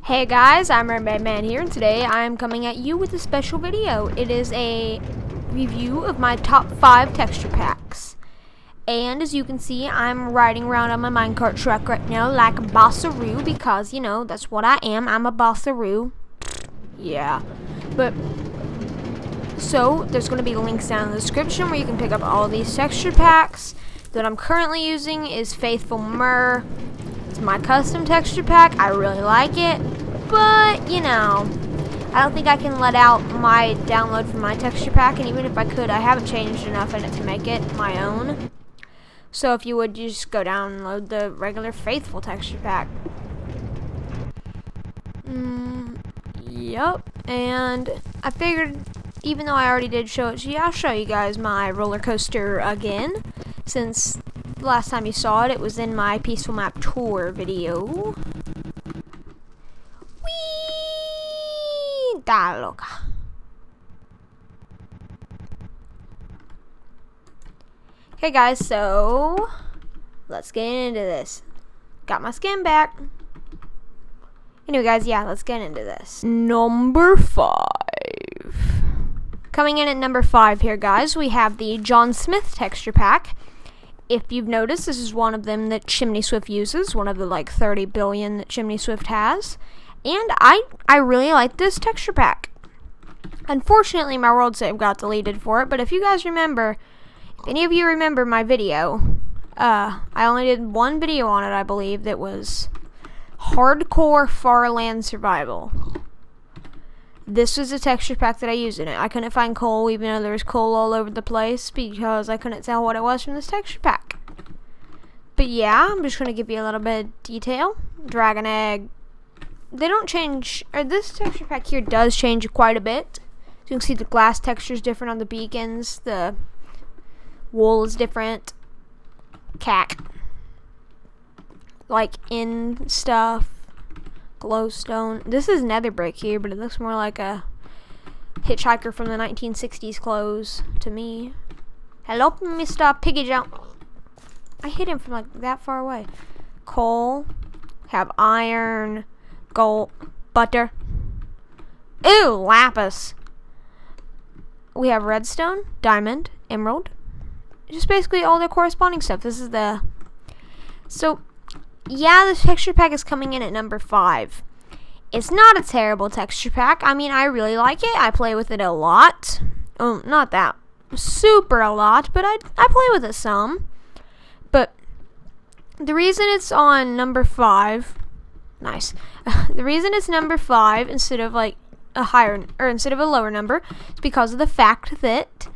Hey guys, I'm Mermaid Man here, and today I'm coming at you with a special video. It is a review of my top 5 texture packs. And as you can see, I'm riding around on my minecart truck right now like a bossaroo because, you know, that's what I am. I'm a bossaroo. Yeah. But, so, there's going to be links down in the description where you can pick up all these texture packs. That I'm currently using is Faithful Myrrh. It's my custom texture pack. I really like it. But, you know, I don't think I can let out my download from my texture pack. And even if I could, I haven't changed enough in it to make it my own. So if you would, you just go download the regular Faithful texture pack. Yup. And I figured, even though I already did show it to you, I'll show you guys my roller coaster again. Since the last time you saw it, it was in my Peaceful Map Tour video. Whee! Da loca. Okay guys, so let's get into this. Got my skin back. Anyway guys, yeah, let's get into this. Number 5. Coming in at number 5 here guys, we have the John Smith texture pack. If you've noticed, this is one of them that Chimney Swift uses, one of the like 30 billion that Chimney Swift has. And I really like this texture pack. Unfortunately, my world save got deleted for it, but if you guys remember, if any of you remember my video, I only did one video on it, I believe, that was Hardcore Farland Survival. This was a texture pack that I used in it. I couldn't find coal, even though there was coal all over the place, because I couldn't tell what it was from this texture pack. But yeah, I'm just going to give you a little bit of detail. Dragon egg. They don't change, or this texture pack here does change quite a bit. So you can see the glass texture is different on the beacons. The wool is different. Cack. Like in stuff. Glowstone. This is nether brick here, but it looks more like a hitchhiker from the 1960s clothes to me. Hello, Mr. Piggy Jump. I hit him from like that far away. Coal. Have iron. Gold. Butter. Ew, lapis. We have redstone, diamond, emerald. Just basically all the corresponding stuff. This is the... So... yeah, this texture pack is coming in at number 5. It's not a terrible texture pack. I mean, I really like it. I play with it a lot. Oh, not that super a lot, but I play with it some. But the reason it's on number 5, nice. The reason it's number 5 instead of like a higher or instead of a lower number is because of the fact that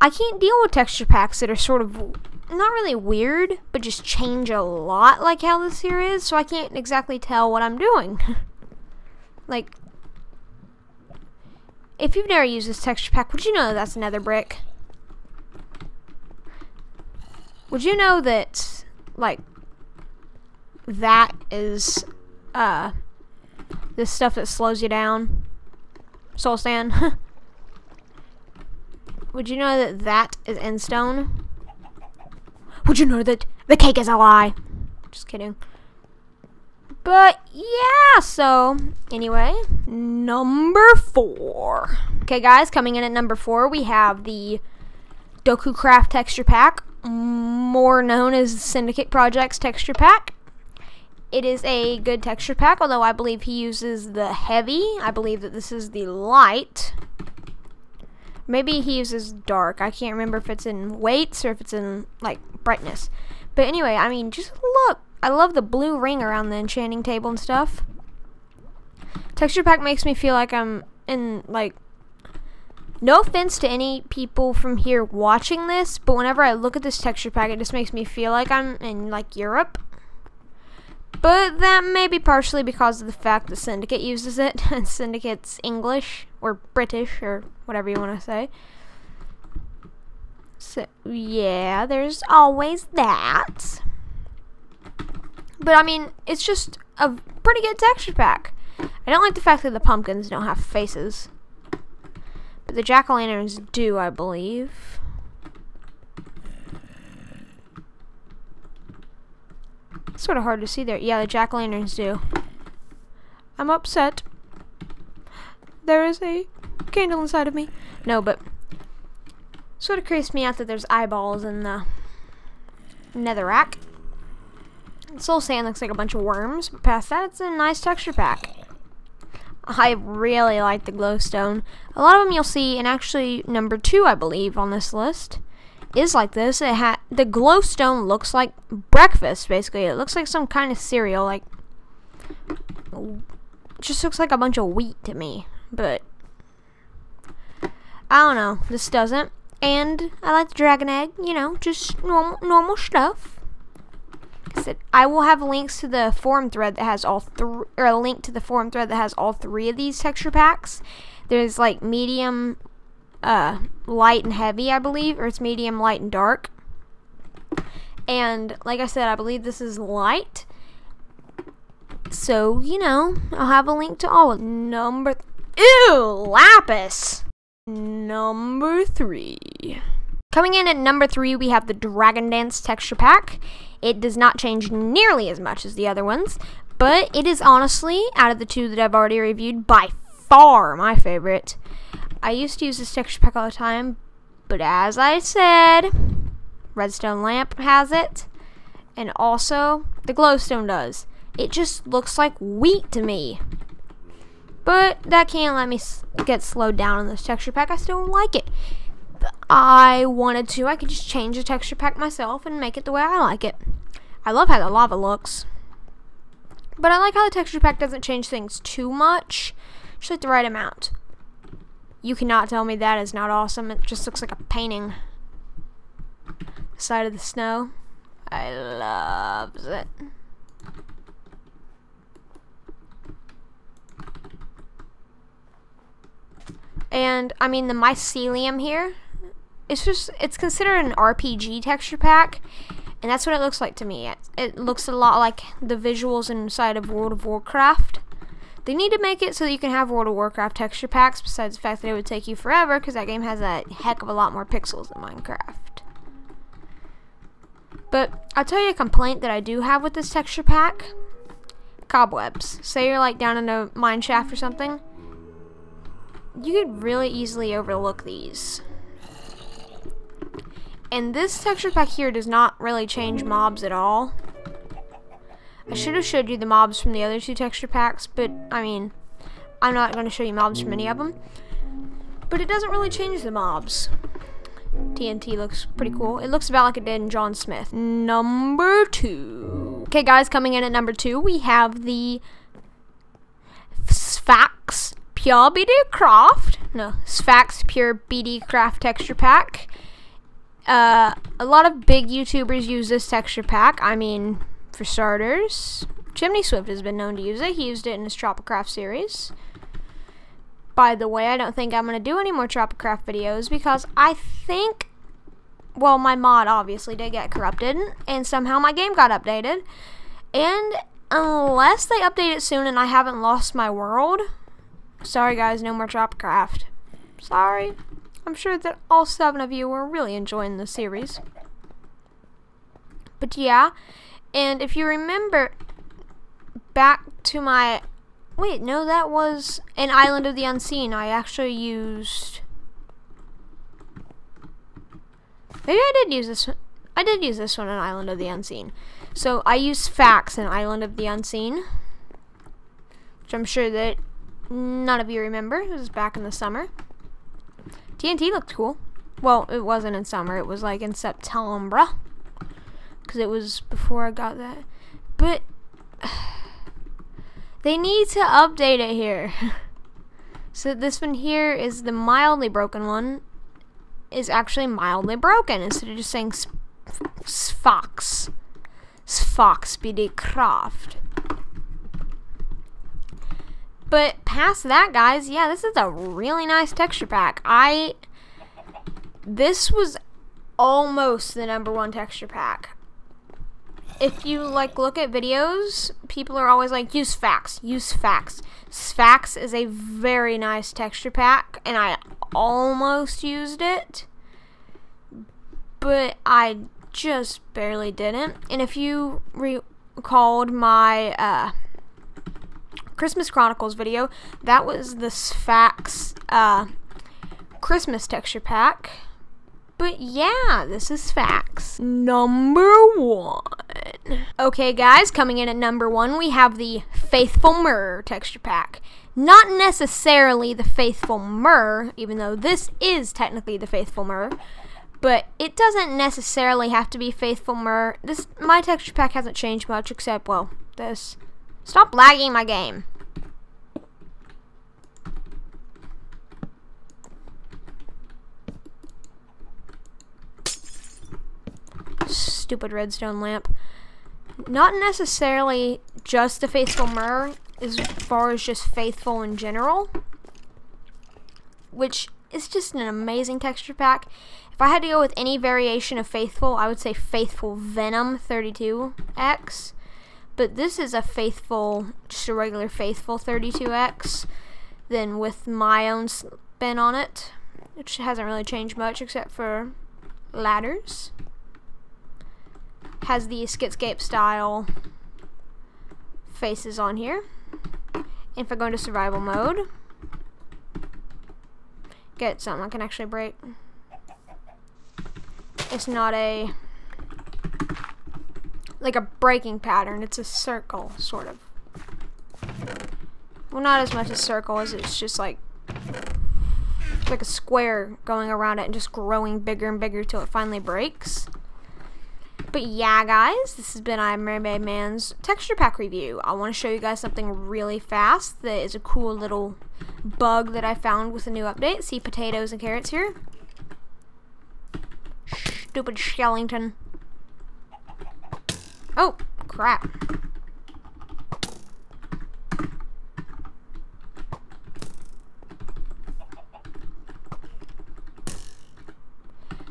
I can't deal with texture packs that are sort of not really weird, but just change a lot like how this here is, so I can't exactly tell what I'm doing. Like, if you've never used this texture pack, would you know that's nether brick? Would you know that, like, that is, this stuff that slows you down? Soul sand. Would you know that that is endstone? Would you know that the cake is a lie? Just kidding. But yeah, so anyway, number 4. Okay guys, coming in at number 4, we have the Doku Craft texture pack, more known as Syndicate Projects texture pack. It is a good texture pack, although I believe he uses the heavy. I believe that this is the light. Maybe he uses dark. I can't remember if it's in weights or if it's in, like, brightness. But anyway, I mean, just look. I love the blue ring around the enchanting table and stuff. Texture pack makes me feel like I'm in, like, no offense to any people from here watching this, but whenever I look at this texture pack, it just makes me feel like I'm in, like, Europe. But that may be partially because of the fact that Syndicate uses it, and Syndicate's English, or British, or whatever you want to say. So, yeah, there's always that. But, I mean, it's just a pretty good texture pack. I don't like the fact that the pumpkins don't have faces. But the jack-o'-lanterns do, I believe. Sort of hard to see there. Yeah, the jack-o'-lanterns do. I'm upset. There is a candle inside of me. No, but sort of creeps me out that there's eyeballs in the netherrack. Soul sand looks like a bunch of worms, but past that, it's a nice texture pack. I really like the glowstone. A lot of them you'll see, and actually number 2, I believe, on this list is like this. The glowstone looks like breakfast, basically. It looks like some kind of cereal, like, it just looks like a bunch of wheat to me, but I don't know, this doesn't. And I like the dragon egg, you know, just normal stuff. I will have links to the forum thread that has all three, or a link to the forum thread that has all 3 of these texture packs. There's like medium, light and heavy, I believe, or it's medium, light, and dark. And like I said, I believe this is light. So, you know, I'll have a link to all of them. Ew, lapis. Number 3. Coming in at number 3, we have the Dragon Dance texture pack. It does not change nearly as much as the other ones, but it is honestly, out of the 2 that I've already reviewed, by far my favorite. I used to use this texture pack all the time, but as I said, Redstone Lamp has it, and also the Glowstone does. It just looks like wheat to me. But that can't let me get slowed down on this texture pack. I still like it. If I wanted to, I could just change the texture pack myself and make it the way I like it. I love how the lava looks. But I like how the texture pack doesn't change things too much. Just like the right amount. You cannot tell me that is not awesome. It just looks like a painting. The side of the snow. I loves it. And I mean the mycelium here, it's considered an RPG texture pack, and that's what it looks like to me. It looks a lot like the visuals inside of World of Warcraft. They need to make it so that you can have World of Warcraft texture packs, besides the fact that it would take you forever because that game has a heck of a lot more pixels than Minecraft. But I'll tell you a complaint that I do have with this texture pack. Cobwebs. Say you're like down in a mine shaft or something. You could really easily overlook these. And this texture pack here does not really change mobs at all. I should have showed you the mobs from the other 2 texture packs, but I mean, I'm not going to show you mobs from any of them. But it doesn't really change the mobs. TNT looks pretty cool. It looks about like it did in John Smith. Number 2. Okay guys, coming in at number 2, we have the Sphax Pure BD Craft. No, Sphax Pure BD Craft texture pack. A lot of big YouTubers use this texture pack. I mean, for starters, Chimney Swift has been known to use it. He used it in his Tropicraft series. By the way, I don't think I'm going to do any more Tropicraft videos because I think, well, my mod obviously did get corrupted and somehow my game got updated. And unless they update it soon and I haven't lost my world, sorry guys, no more Tropicraft. Sorry. I'm sure that all 7 of you are really enjoying the series. But yeah, and if you remember back to my... Wait, no, that was an Island of the Unseen. I actually used... Maybe I did use this one. I did use this one in Island of the Unseen. So I used Fax in Island of the Unseen, which I'm sure that none of you remember. It was back in the summer. TNT looked cool. Well, it wasn't in summer. It was like in September. Because it was before I got that. But they need to update it here. So this one here is the mildly broken one. Is actually mildly broken. Instead of just saying Sphax. Sphax BD Craft. But past that, guys, yeah, this is a really nice texture pack. This was almost the #1 texture pack. If you, like, look at videos, people are always like, use Fax, use Fax. Fax is a very nice texture pack, and I almost used it, but I just barely didn't. And if you recalled my, Christmas Chronicles video. That was the Sphax Christmas texture pack. But yeah, this is Sphax. Number 1. Okay guys, coming in at number 1, we have the Faithful Myrrh texture pack. Not necessarily the Faithful Myrrh, even though this is technically the Faithful Myrrh. But it doesn't necessarily have to be Faithful Myrrh. My texture pack hasn't changed much except, well, this. Stop lagging my game. Stupid redstone lamp. Not necessarily just the Faithful Myrrh, as far as just Faithful in general, which is just an amazing texture pack. If I had to go with any variation of Faithful, I would say Faithful Venom 32X, but this is a Faithful, just a regular Faithful 32X, then with my own spin on it, which hasn't really changed much except for ladders. Has the Skitscape style faces on here. And if I go into survival mode, get something I can actually break. It's not like a breaking pattern, it's a circle, sort of. Well, not as much a circle as it's just like a square going around it and just growing bigger and bigger till it finally breaks. But yeah, guys, this has been Mermaid Man's texture pack review. I want to show you guys something really fast that is a cool little bug that I found with a new update. See potatoes and carrots here? Stupid Skellington. Oh, crap.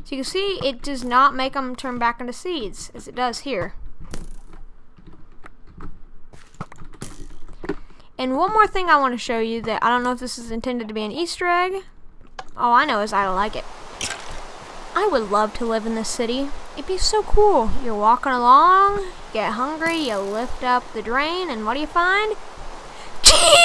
So you can see it does not make them turn back into seeds, as it does here. And one more thing I want to show you that I don't know if this is intended to be an Easter egg. All I know is I like it. I would love to live in this city. It'd be so cool. You're walking along, get hungry, you lift up the drain, and what do you find? Cheese!